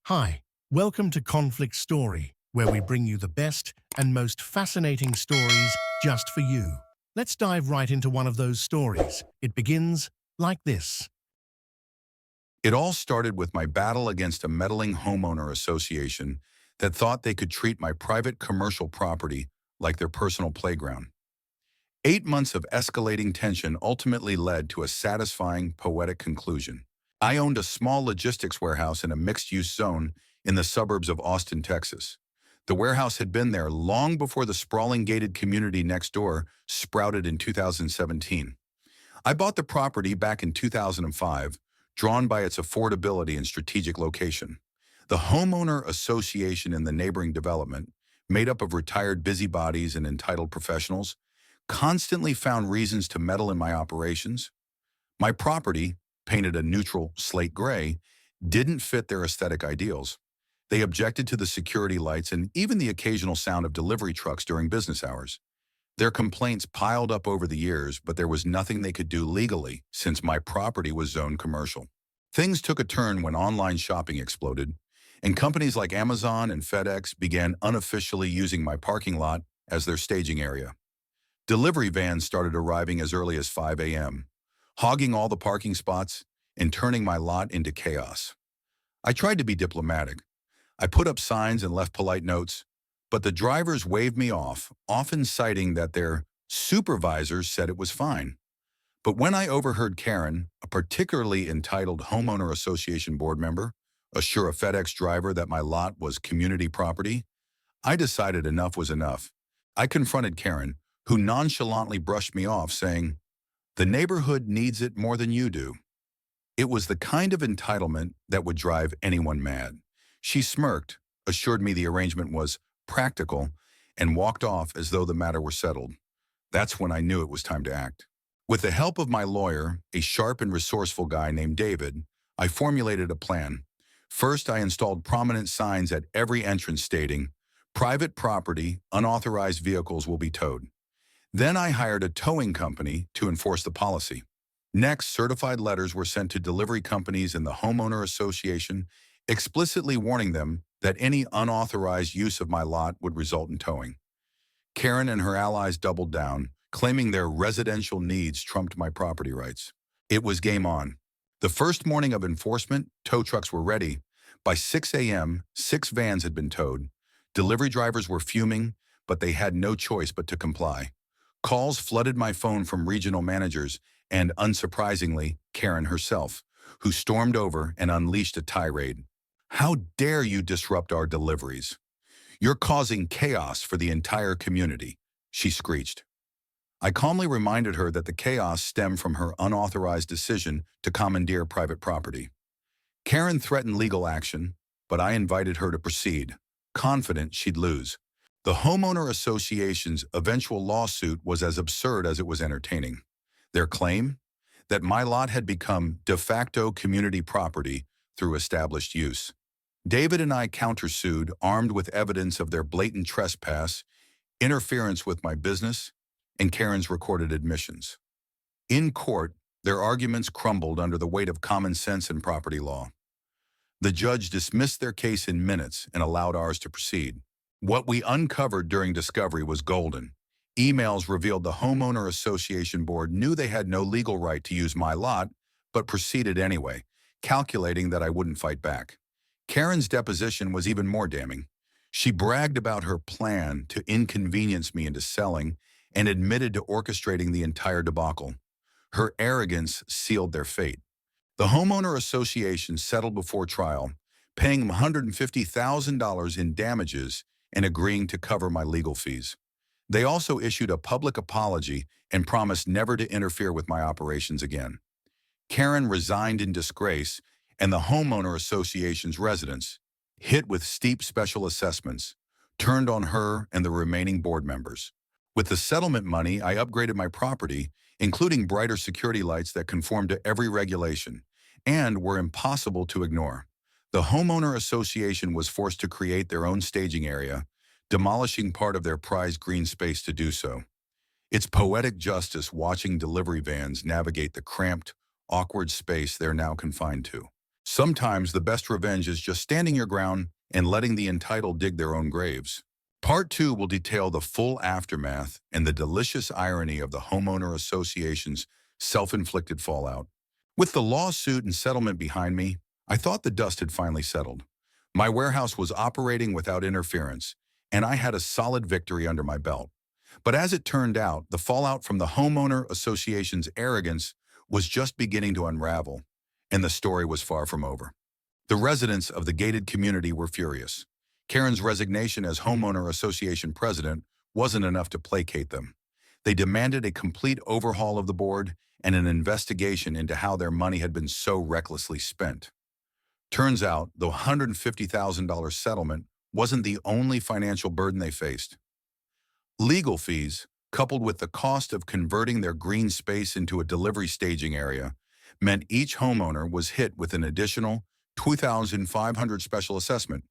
Hi, welcome to Conflict Story, where we bring you the best and most fascinating stories just for you. Let's dive right into one of those stories. It begins like this. It all started with my battle against a meddling homeowner association that thought they could treat my private commercial property like their personal playground. 8 months of escalating tension ultimately led to a satisfying, poetic conclusion. I owned a small logistics warehouse in a mixed-use zone in the suburbs of Austin, Texas. The warehouse had been there long before the sprawling gated community next door sprouted in 2017. I bought the property back in 2005, drawn by its affordability and strategic location. The homeowner association in the neighboring development, made up of retired busybodies and entitled professionals, constantly found reasons to meddle in my operations. My property, painted a neutral slate gray, didn't fit their aesthetic ideals. They objected to the security lights and even the occasional sound of delivery trucks during business hours. Their complaints piled up over the years, but there was nothing they could do legally since my property was zoned commercial. Things took a turn when online shopping exploded, and companies like Amazon and FedEx began unofficially using my parking lot as their staging area. Delivery vans started arriving as early as 5 a.m., hogging all the parking spots and turning my lot into chaos. I tried to be diplomatic. I put up signs and left polite notes, but the drivers waved me off, often citing that their supervisors said it was fine. But when I overheard Karen, a particularly entitled homeowner association board member, assure a FedEx driver that my lot was community property, I decided enough was enough. I confronted Karen, who nonchalantly brushed me off, saying, "The neighborhood needs it more than you do." It was the kind of entitlement that would drive anyone mad. She smirked, assured me the arrangement was practical, and walked off as though the matter were settled. That's when I knew it was time to act. With the help of my lawyer, a sharp and resourceful guy named David, I formulated a plan. First, I installed prominent signs at every entrance stating, "Private property, unauthorized vehicles will be towed." Then I hired a towing company to enforce the policy. Next, certified letters were sent to delivery companies and the homeowner association, explicitly warning them that any unauthorized use of my lot would result in towing. Karen and her allies doubled down, claiming their residential needs trumped my property rights. It was game on. The first morning of enforcement, tow trucks were ready. By 6 a.m., 6 vans had been towed. Delivery drivers were fuming, but they had no choice but to comply. Calls flooded my phone from regional managers and, unsurprisingly, Karen herself, who stormed over and unleashed a tirade. "How dare you disrupt our deliveries? You're causing chaos for the entire community," she screeched. I calmly reminded her that the chaos stemmed from her unauthorized decision to commandeer private property. Karen threatened legal action, but I invited her to proceed, confident she'd lose. The homeowner association's eventual lawsuit was as absurd as it was entertaining. Their claim? That my lot had become de facto community property through established use. David and I countersued, armed with evidence of their blatant trespass, interference with my business, and Karen's recorded admissions. In court, their arguments crumbled under the weight of common sense and property law. The judge dismissed their case in minutes and allowed ours to proceed. What we uncovered during discovery was golden. Emails revealed the homeowner association board knew they had no legal right to use my lot, but proceeded anyway, calculating that I wouldn't fight back. Karen's deposition was even more damning. She bragged about her plan to inconvenience me into selling and admitted to orchestrating the entire debacle. Her arrogance sealed their fate. The homeowner association settled before trial, paying $150,000 in damages and agreeing to cover my legal fees. They also issued a public apology and promised never to interfere with my operations again. Karen resigned in disgrace, and the homeowner association's residents, hit with steep special assessments, turned on her and the remaining board members. With the settlement money, I upgraded my property, including brighter security lights that conformed to every regulation and were impossible to ignore. The homeowner association was forced to create their own staging area, demolishing part of their prized green space to do so. It's poetic justice watching delivery vans navigate the cramped, awkward space they're now confined to. Sometimes the best revenge is just standing your ground and letting the entitled dig their own graves. Part 2 will detail the full aftermath and the delicious irony of the homeowner association's self-inflicted fallout. With the lawsuit and settlement behind me, I thought the dust had finally settled. My warehouse was operating without interference, and I had a solid victory under my belt. But as it turned out, the fallout from the homeowner association's arrogance was just beginning to unravel, and the story was far from over. The residents of the gated community were furious. Karen's resignation as homeowner association president wasn't enough to placate them. They demanded a complete overhaul of the board and an investigation into how their money had been so recklessly spent. Turns out, the $150,000 settlement wasn't the only financial burden they faced. Legal fees, coupled with the cost of converting their green space into a delivery staging area, meant each homeowner was hit with an additional $2,500 special assessment.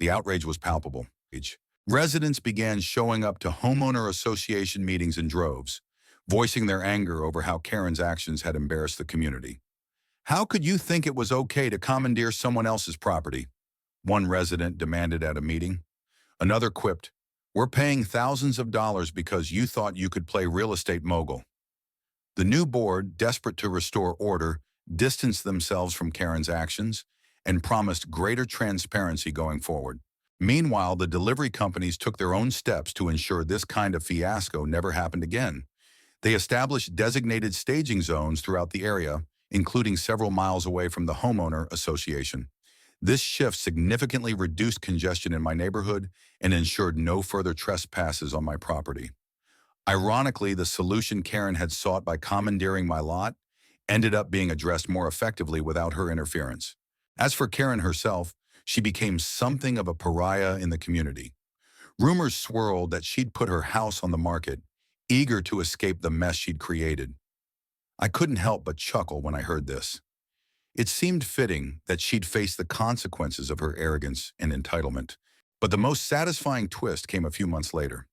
The outrage was palpable. Residents began showing up to homeowner association meetings in droves, voicing their anger over how Karen's actions had embarrassed the community. "How could you think it was okay to commandeer someone else's property?" one resident demanded at a meeting. Another quipped, "We're paying thousands of dollars because you thought you could play real estate mogul." The new board, desperate to restore order, distanced themselves from Karen's actions and promised greater transparency going forward. Meanwhile, the delivery companies took their own steps to ensure this kind of fiasco never happened again. They established designated staging zones throughout the area, including several miles away from the homeowner association. This shift significantly reduced congestion in my neighborhood and ensured no further trespasses on my property. Ironically, the solution Karen had sought by commandeering my lot ended up being addressed more effectively without her interference. As for Karen herself, she became something of a pariah in the community. Rumors swirled that she'd put her house on the market, eager to escape the mess she'd created. I couldn't help but chuckle when I heard this. It seemed fitting that she'd face the consequences of her arrogance and entitlement. But the most satisfying twist came a few months later.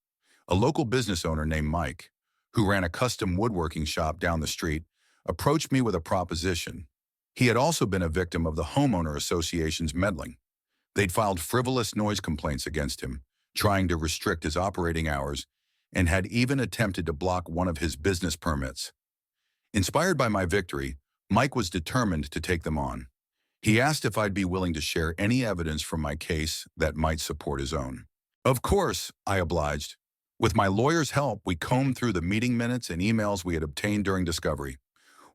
A local business owner named Mike, who ran a custom woodworking shop down the street, approached me with a proposition. He had also been a victim of the homeowner association's meddling. They'd filed frivolous noise complaints against him, trying to restrict his operating hours, and had even attempted to block one of his business permits. Inspired by my victory, Mike was determined to take them on. He asked if I'd be willing to share any evidence from my case that might support his own. Of course, I obliged. With my lawyer's help, we combed through the meeting minutes and emails we had obtained during discovery.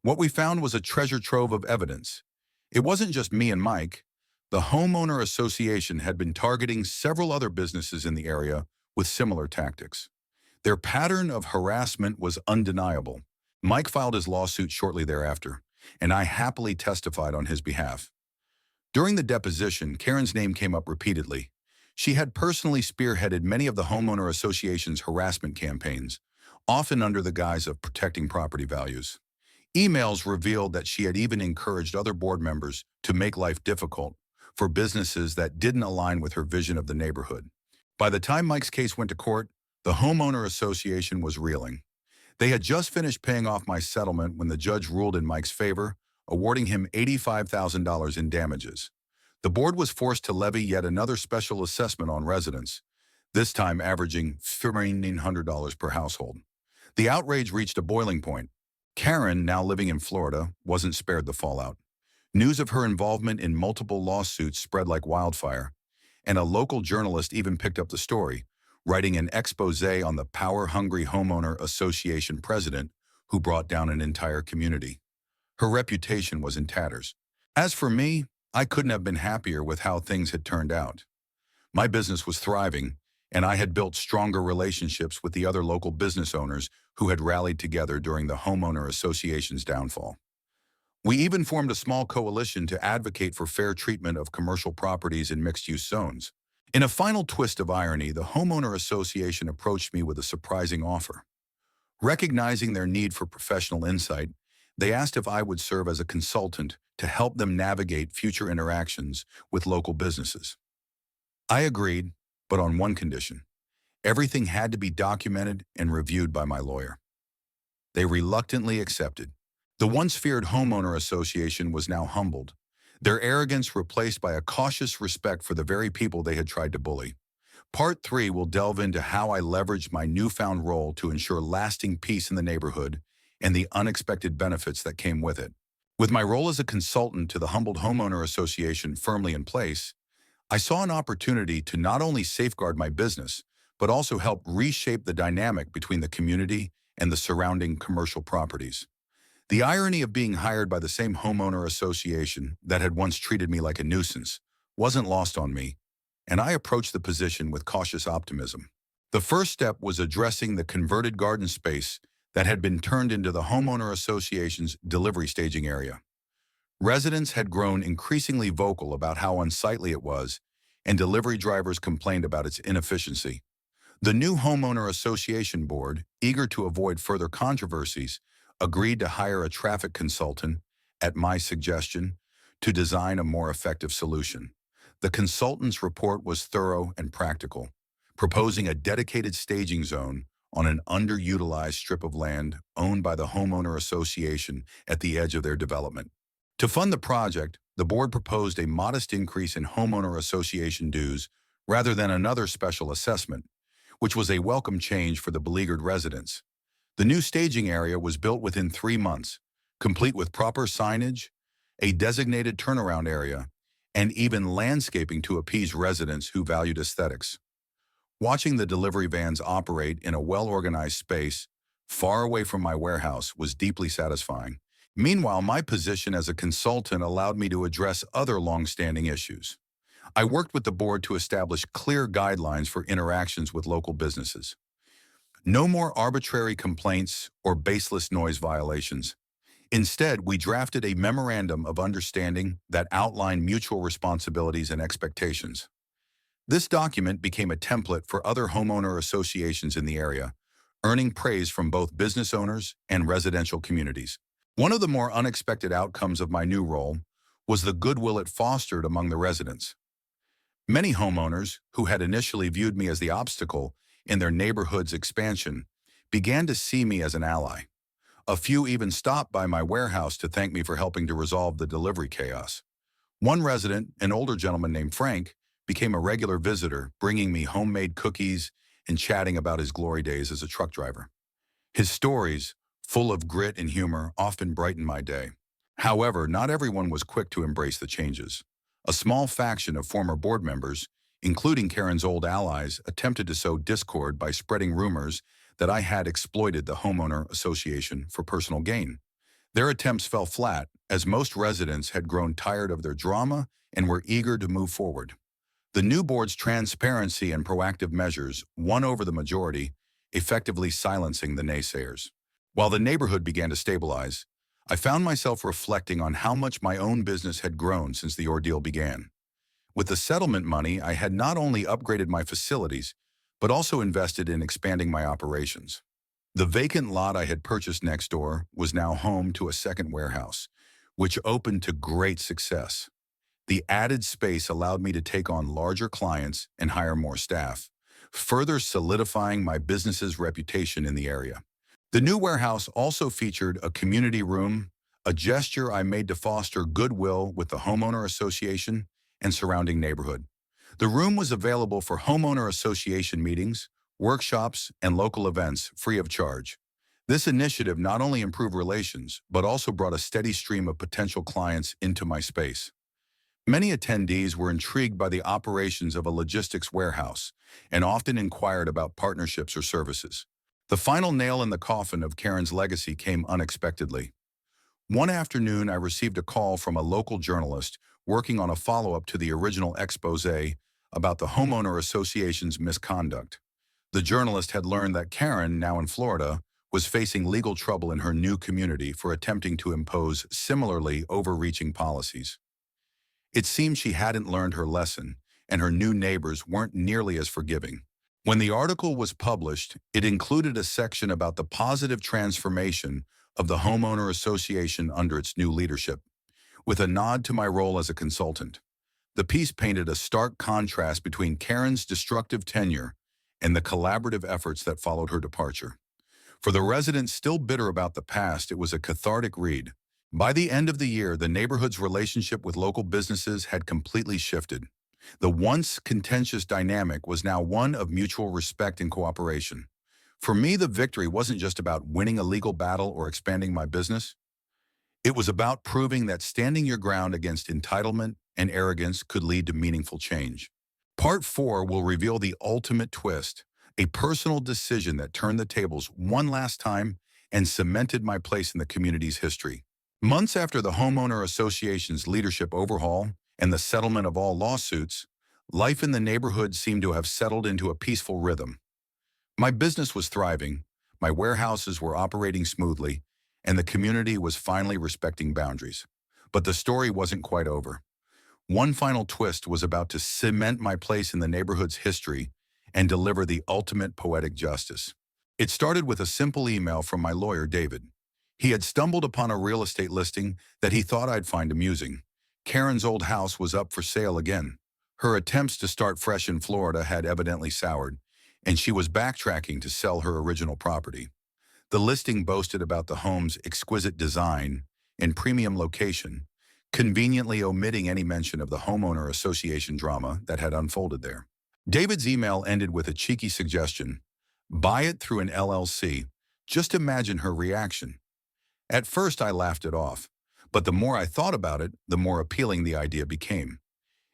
What we found was a treasure trove of evidence. It wasn't just me and Mike. The homeowner association had been targeting several other businesses in the area with similar tactics. Their pattern of harassment was undeniable. Mike filed his lawsuit shortly thereafter, and I happily testified on his behalf. During the deposition, Karen's name came up repeatedly. She had personally spearheaded many of the homeowner association's harassment campaigns, often under the guise of protecting property values. Emails revealed that she had even encouraged other board members to make life difficult for businesses that didn't align with her vision of the neighborhood. By the time Mike's case went to court, the homeowner association was reeling. They had just finished paying off my settlement when the judge ruled in Mike's favor, awarding him $85,000 in damages. The board was forced to levy yet another special assessment on residents, this time averaging $1,500 per household. The outrage reached a boiling point. Karen, now living in Florida, wasn't spared the fallout. News of her involvement in multiple lawsuits spread like wildfire, and a local journalist even picked up the story, writing an exposé on the power-hungry homeowner association president who brought down an entire community. Her reputation was in tatters. As for me, I couldn't have been happier with how things had turned out. My business was thriving, and I had built stronger relationships with the other local business owners who had rallied together during the homeowner association's downfall. We even formed a small coalition to advocate for fair treatment of commercial properties in mixed-use zones. In a final twist of irony, the homeowner association approached me with a surprising offer. Recognizing their need for professional insight, they asked if I would serve as a consultant to help them navigate future interactions with local businesses. I agreed, but on one condition. Everything had to be documented and reviewed by my lawyer. They reluctantly accepted. The once feared homeowner association was now humbled. their arrogance replaced by a cautious respect for the very people they had tried to bully. Part 3 will delve into how I leveraged my newfound role to ensure lasting peace in the neighborhood and the unexpected benefits that came with it. With my role as a consultant to the humbled homeowner association firmly in place, I saw an opportunity to not only safeguard my business, but also help reshape the dynamic between the community and the surrounding commercial properties. The irony of being hired by the same homeowner association that had once treated me like a nuisance wasn't lost on me, and I approached the position with cautious optimism. The first step was addressing the converted garden space that had been turned into the homeowner association's delivery staging area. Residents had grown increasingly vocal about how unsightly it was, and delivery drivers complained about its inefficiency. The new homeowner association board, eager to avoid further controversies, agreed to hire a traffic consultant, at my suggestion, to design a more effective solution. The consultant's report was thorough and practical, proposing a dedicated staging zone on an underutilized strip of land owned by the homeowner association at the edge of their development. To fund the project, the board proposed a modest increase in homeowner association dues rather than another special assessment, which was a welcome change for the beleaguered residents. The new staging area was built within 3 months, complete with proper signage, a designated turnaround area, and even landscaping to appease residents who valued aesthetics. Watching the delivery vans operate in a well-organized space far away from my warehouse was deeply satisfying. Meanwhile, my position as a consultant allowed me to address other long-standing issues. I worked with the board to establish clear guidelines for interactions with local businesses. No more arbitrary complaints or baseless noise violations. Instead, we drafted a memorandum of understanding that outlined mutual responsibilities and expectations. This document became a template for other homeowner associations in the area, earning praise from both business owners and residential communities. One of the more unexpected outcomes of my new role was the goodwill it fostered among the residents. Many homeowners, who had initially viewed me as the obstacle in their neighborhood's expansion, began to see me as an ally. A few even stopped by my warehouse to thank me for helping to resolve the delivery chaos. One resident, an older gentleman named Frank, became a regular visitor, bringing me homemade cookies and chatting about his glory days as a truck driver. His stories, full of grit and humor, often brightened my day. However, not everyone was quick to embrace the changes. A small faction of former board members, including Karen's old allies, attempted to sow discord by spreading rumors that I had exploited the homeowner association for personal gain. Their attempts fell flat, as most residents had grown tired of their drama and were eager to move forward. The new board's transparency and proactive measures won over the majority, effectively silencing the naysayers. While the neighborhood began to stabilize, I found myself reflecting on how much my own business had grown since the ordeal began. With the settlement money, I had not only upgraded my facilities, but also invested in expanding my operations. The vacant lot I had purchased next door was now home to a second warehouse, which opened to great success. The added space allowed me to take on larger clients and hire more staff, further solidifying my business's reputation in the area. The new warehouse also featured a community room, a gesture I made to foster goodwill with the homeowner association and surrounding neighborhood. The room was available for homeowner association meetings, workshops, and local events free of charge. This initiative not only improved relations, but also brought a steady stream of potential clients into my space. Many attendees were intrigued by the operations of a logistics warehouse and often inquired about partnerships or services. The final nail in the coffin of Karen's legacy came unexpectedly. One afternoon, I received a call from a local journalist working on a follow-up to the original expose about the homeowner association's misconduct. The journalist had learned that Karen, now in Florida, was facing legal trouble in her new community for attempting to impose similarly overreaching policies. It seemed she hadn't learned her lesson, and her new neighbors weren't nearly as forgiving. When the article was published, it included a section about the positive transformation of the homeowner association under its new leadership, with a nod to my role as a consultant. The piece painted a stark contrast between Karen's destructive tenure and the collaborative efforts that followed her departure. For the residents still bitter about the past, it was a cathartic read, By the end of the year, the neighborhood's relationship with local businesses had completely shifted. The once contentious dynamic was now one of mutual respect and cooperation. For me, the victory wasn't just about winning a legal battle or expanding my business. It was about proving that standing your ground against entitlement and arrogance could lead to meaningful change. Part 4 will reveal the ultimate twist, a personal decision that turned the tables one last time and cemented my place in the community's history. Months after the Homeowner Association's leadership overhaul and the settlement of all lawsuits, life in the neighborhood seemed to have settled into a peaceful rhythm. My business was thriving, my warehouses were operating smoothly, and the community was finally respecting boundaries. But the story wasn't quite over. One final twist was about to cement my place in the neighborhood's history and deliver the ultimate poetic justice. It started with a simple email from my lawyer, David. He had stumbled upon a real estate listing that he thought I'd find amusing. Karen's old house was up for sale again. Her attempts to start fresh in Florida had evidently soured, and she was backtracking to sell her original property. The listing boasted about the home's exquisite design and premium location, conveniently omitting any mention of the homeowner association drama that had unfolded there. David's email ended with a cheeky suggestion: buy it through an LLC. Just imagine her reaction. At first, I laughed it off, but the more I thought about it, the more appealing the idea became.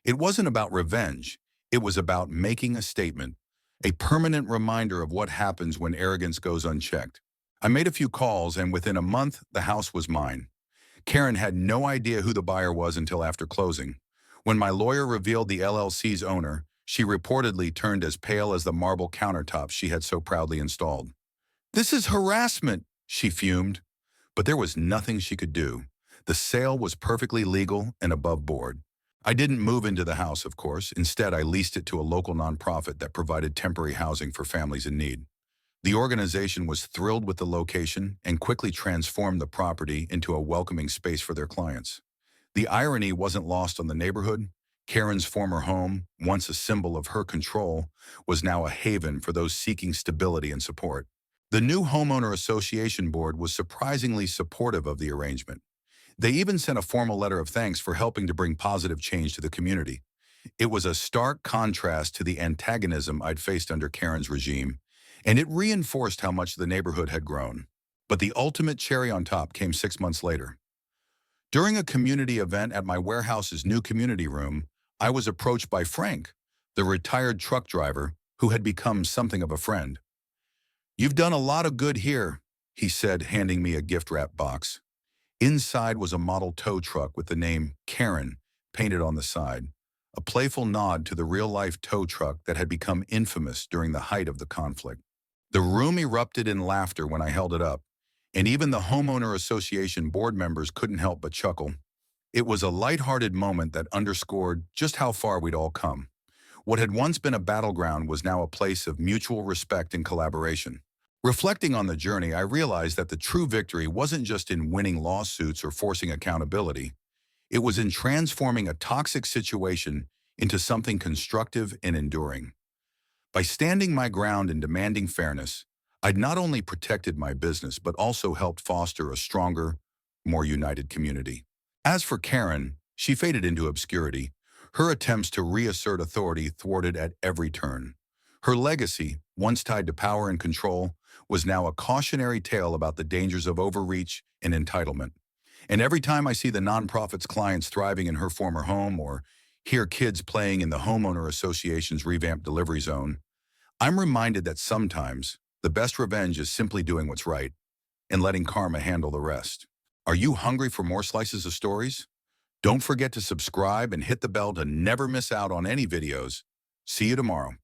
It wasn't about revenge. It was about making a statement, a permanent reminder of what happens when arrogance goes unchecked. I made a few calls, and within a month, the house was mine. Karen had no idea who the buyer was until after closing. When my lawyer revealed the LLC's owner, she reportedly turned as pale as the marble countertops she had so proudly installed. "This is harassment," she fumed. But there was nothing she could do. The sale was perfectly legal and above board. I didn't move into the house, of course. Instead, I leased it to a local nonprofit that provided temporary housing for families in need. The organization was thrilled with the location and quickly transformed the property into a welcoming space for their clients. The irony wasn't lost on the neighborhood. Karen's former home, once a symbol of her control, was now a haven for those seeking stability and support. The new Homeowner Association board was surprisingly supportive of the arrangement. They even sent a formal letter of thanks for helping to bring positive change to the community. It was a stark contrast to the antagonism I'd faced under Karen's regime, and it reinforced how much the neighborhood had grown. But the ultimate cherry on top came 6 months later. During a community event at my warehouse's new community room, I was approached by Frank, the retired truck driver who had become something of a friend. "You've done a lot of good here," he said, handing me a gift-wrap box. Inside was a model tow truck with the name Karen painted on the side, a playful nod to the real-life tow truck that had become infamous during the height of the conflict. The room erupted in laughter when I held it up, and even the Homeowner Association board members couldn't help but chuckle. It was a light-hearted moment that underscored just how far we'd all come. What had once been a battleground was now a place of mutual respect and collaboration. Reflecting on the journey, I realized that the true victory wasn't just in winning lawsuits or forcing accountability. It was in transforming a toxic situation into something constructive and enduring. By standing my ground and demanding fairness, I'd not only protected my business but also helped foster a stronger, more united community. As for Karen, she faded into obscurity, her attempts to reassert authority thwarted at every turn. Her legacy, once tied to power and control, was now a cautionary tale about the dangers of overreach and entitlement. And every time I see the nonprofit's clients thriving in her former home or hear kids playing in the Homeowner Association's revamped delivery zone, I'm reminded that sometimes the best revenge is simply doing what's right and letting karma handle the rest. Are you hungry for more slices of stories? Don't forget to subscribe and hit the bell to never miss out on any videos. See you tomorrow.